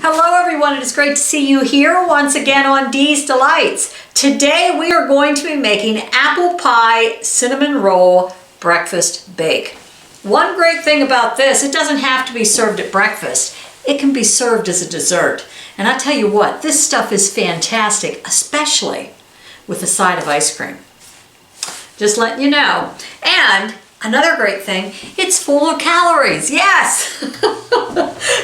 Hello everyone, it is great to see you here once again on Dee's Delights. Today we are going to be making apple pie cinnamon roll breakfast bake. One great thing about this, it doesn't have to be served at breakfast. It can be served as a dessert. And I tell you what, this stuff is fantastic, especially with a side of ice cream. Just letting you know. And another great thing, it's full of calories, yes!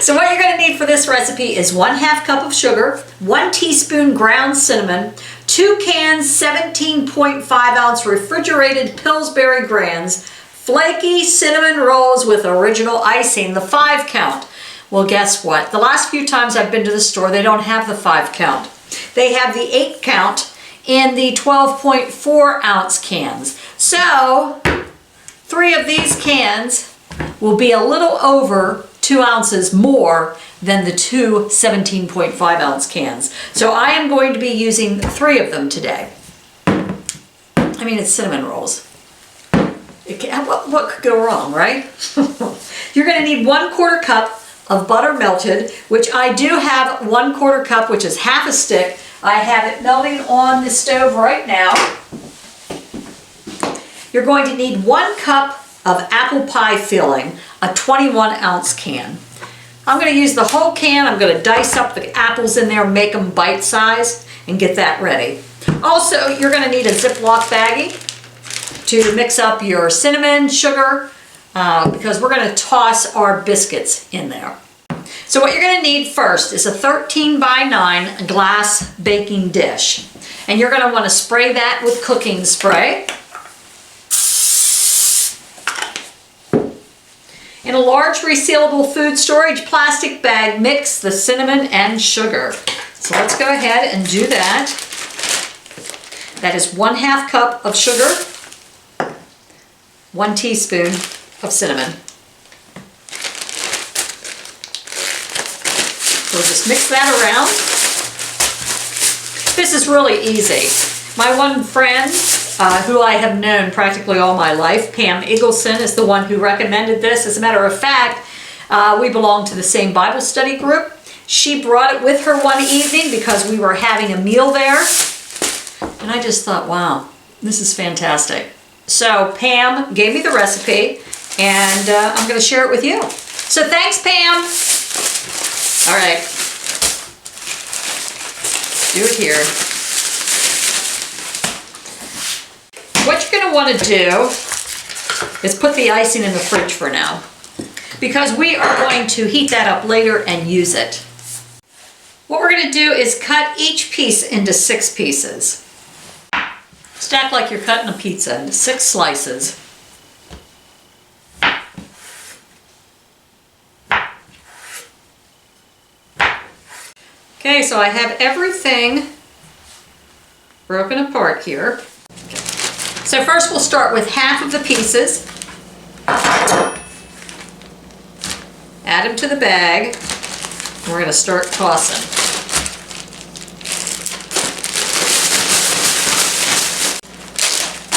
So what you're going to need for this recipe is 1/2 cup of sugar, 1 teaspoon ground cinnamon, 2 cans 17.5 ounce refrigerated Pillsbury Grands, flaky cinnamon rolls with original icing, the 5 count. Well, guess what? The last few times I've been to the store, they don't have the 5 count. They have the 8 count in the 12.4 ounce cans. So 3 of these cans will be a little over 2 ounces more than the 2 17.5 ounce cans. So I am going to be using 3 of them today. I mean, it's cinnamon rolls. What could go wrong, right? You're going to need 1/4 cup of butter melted, which I do have 1/4 cup, which is half a stick. I have it melting on the stove right now. You're going to need 1 cup of apple pie filling, a 21 ounce can. I'm going to use the whole can. I'm going to dice up the apples in there, make them bite size, and get that ready. Also, you're going to need a Ziploc baggie to mix up your cinnamon, sugar, because we're going to toss our biscuits in there. So what you're going to need first is a 13 by 9 glass baking dish. And you're going to want to spray that with cooking spray. In a large resealable food storage plastic bag, mix the cinnamon and sugar. So let's go ahead and do that. That is 1/2 cup of sugar, 1 teaspoon of cinnamon. We'll just mix that around. This is really easy. My one friend, who I have known practically all my life, Pam Eagleson, is the one who recommended this. As a matter of fact, we belong to the same Bible study group. She brought it with her one evening because we were having a meal there. And I just thought, wow, this is fantastic. So Pam gave me the recipe, and I'm going to share it with you. So thanks, Pam. All right. Do it here. What you're going to want to do is put the icing in the fridge for now, because we are going to heat that up later and use it. What we're going to do is cut each piece into 6 pieces. Stack like you're cutting a pizza into 6 slices. Okay, so I have everything broken apart here. So first we'll start with half of the pieces. Add them to the bag. We're going to start tossing.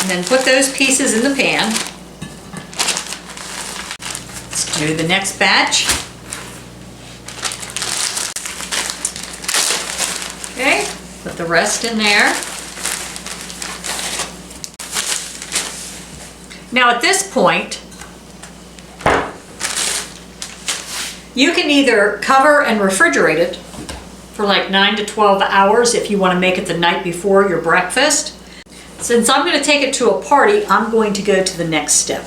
And then put those pieces in the pan. Let's do the next batch. Okay, put the rest in there. Now at this point, you can either cover and refrigerate it for like 9 to 12 hours if you want to make it the night before your breakfast. Since I'm going to take it to a party, I'm going to go to the next step.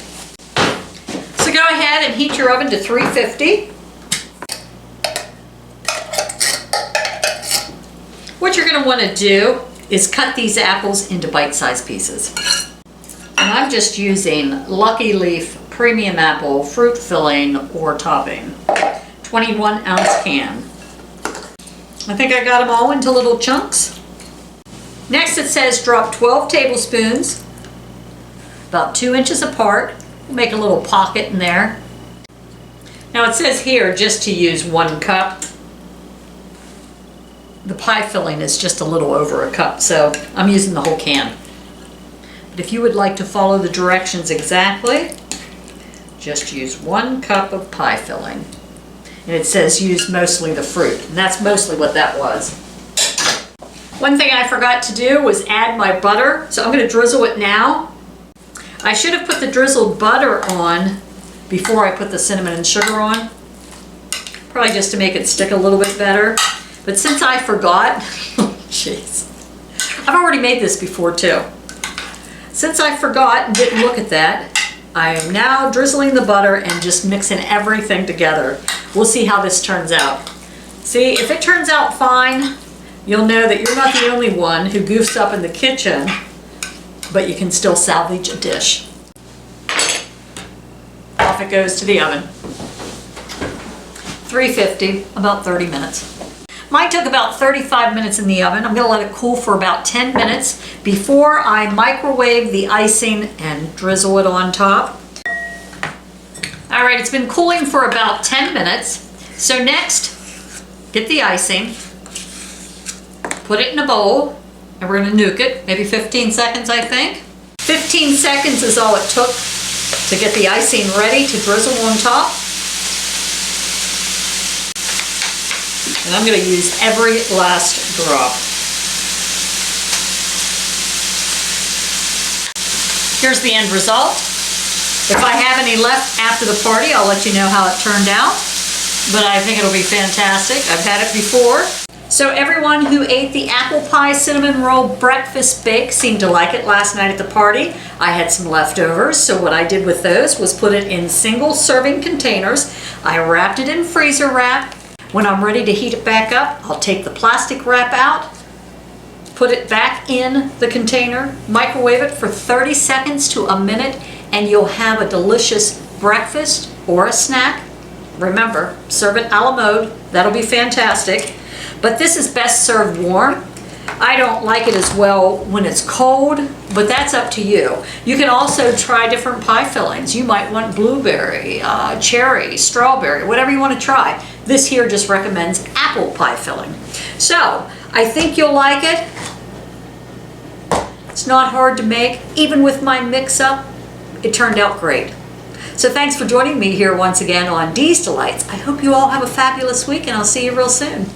So go ahead and heat your oven to 350. What you're going to want to do is cut these apples into bite-sized pieces. And I'm just using Lucky Leaf Premium Apple Fruit Filling or Topping. 21 ounce can. I think I got them all into little chunks. Next it says drop 12 tablespoons, about 2 inches apart. We'll make a little pocket in there. Now it says here just to use 1 cup. The pie filling is just a little over a cup, so I'm using the whole can. But if you would like to follow the directions exactly, just use 1 cup of pie filling. and it says use mostly the fruit, and that's mostly what that was. One thing I forgot to do was add my butter, so I'm going to drizzle it now. I should have put the drizzled butter on before I put the cinnamon and sugar on, probably just to make it stick a little bit better. But since I forgot, jeez, I've already made this before too. Since I forgot and didn't look at that, I am now drizzling the butter and just mixing everything together. We'll see how this turns out. See, if it turns out fine, you'll know that you're not the only one who goofs up in the kitchen, but you can still salvage a dish. Off it goes to the oven. 350, about 30 minutes. Mine took about 35 minutes in the oven. I'm going to let it cool for about 10 minutes before I microwave the icing and drizzle it on top. All right, it's been cooling for about 10 minutes. So next, get the icing, put it in a bowl, and we're going to nuke it, maybe 15 seconds, I think. 15 seconds is all it took to get the icing ready to drizzle on top. And I'm going to use every last drop. Here's the end result. If I have any left after the party, I'll let you know how it turned out. But I think it'll be fantastic. I've had it before. So everyone who ate the apple pie cinnamon roll breakfast bake seemed to like it last night at the party. I had some leftovers, so what I did with those was put it in single serving containers. I wrapped it in freezer wrap. When I'm ready to heat it back up, I'll take the plastic wrap out, put it back in the container, microwave it for 30 seconds to a minute, and you'll have a delicious breakfast or a snack. Remember, serve it a la mode. That'll be fantastic. But this is best served warm. I don't like it as well when it's cold, but that's up to you. You can also try different pie fillings. You might want blueberry, cherry, strawberry, whatever you want to try. This here just recommends apple pie filling. So, I think you'll like it. It's not hard to make. Even with my mix-up, it turned out great. So thanks for joining me here once again on Dee's Delights. I hope you all have a fabulous week, and I'll see you real soon.